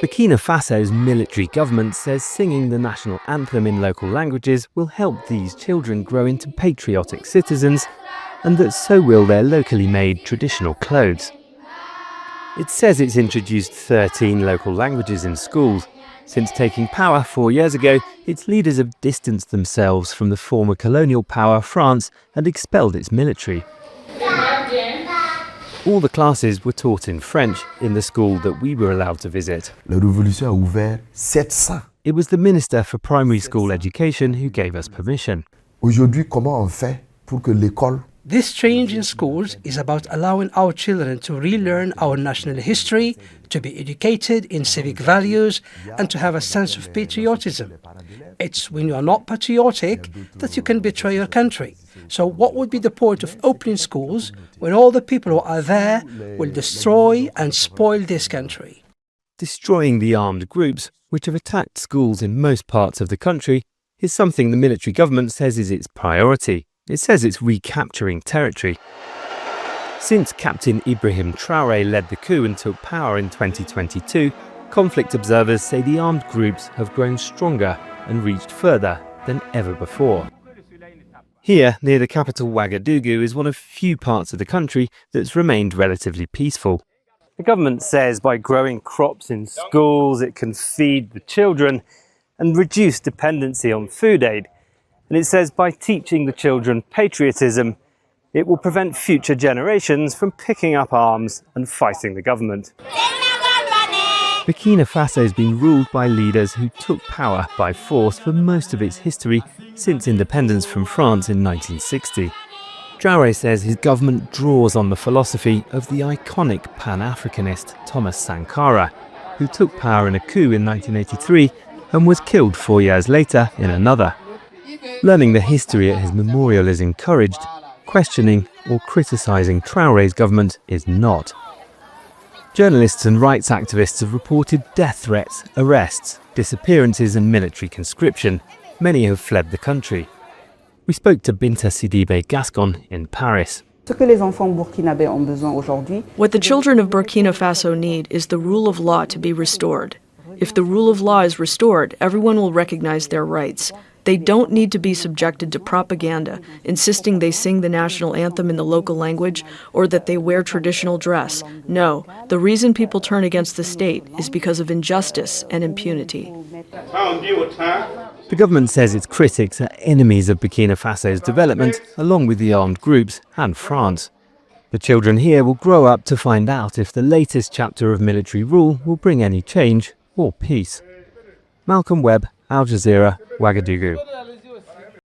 Burkina Faso's military government says singing the national anthem in local languages will help these children grow into patriotic citizens, and that so will their locally made traditional clothes. It says it's introduced 13 local languages in schools. Since taking power 4 years ago, its leaders have distanced themselves from the former colonial power France and expelled its military. All the classes were taught in French in the school that we were allowed to visit. La révolution a ouvert 700. It was the Minister for Primary School Education who gave us permission. Aujourd'hui, comment on fait pour que l'école... This change in schools is about allowing our children to relearn our national history, to be educated in civic values, and to have a sense of patriotism. It's when you are not patriotic that you can betray your country. So what would be the point of opening schools when all the people who are there will destroy and spoil this country? Destroying the armed groups, which have attacked schools in most parts of the country, is something the military government says is its priority. It says it's recapturing territory. Since Captain Ibrahim Traore led the coup and took power in 2022, conflict observers say the armed groups have grown stronger and reached further than ever before. Here, near the capital Ouagadougou, is one of few parts of the country that's remained relatively peaceful. The government says by growing crops in schools it can feed the children and reduce dependency on food aid. And it says by teaching the children patriotism, it will prevent future generations from picking up arms and fighting the government. Burkina Faso has been ruled by leaders who took power by force for most of its history since independence from France in 1960. Traore says his government draws on the philosophy of the iconic Pan-Africanist Thomas Sankara, who took power in a coup in 1983 and was killed 4 years later in another. Learning the history at his memorial is encouraged. Questioning or criticising Traore's government is not. Journalists and rights activists have reported death threats, arrests, disappearances and military conscription. Many have fled the country. We spoke to Binta Sidibe Gascon in Paris. What the children of Burkina Faso need is the rule of law to be restored. If the rule of law is restored, everyone will recognize their rights. They don't need to be subjected to propaganda, insisting they sing the national anthem in the local language or that they wear traditional dress. No, the reason people turn against the state is because of injustice and impunity. The government says its critics are enemies of Burkina Faso's development, along with the armed groups and France. The children here will grow up to find out if the latest chapter of military rule will bring any change or peace. Malcolm Webb, Al Jazeera, Ouagadougou.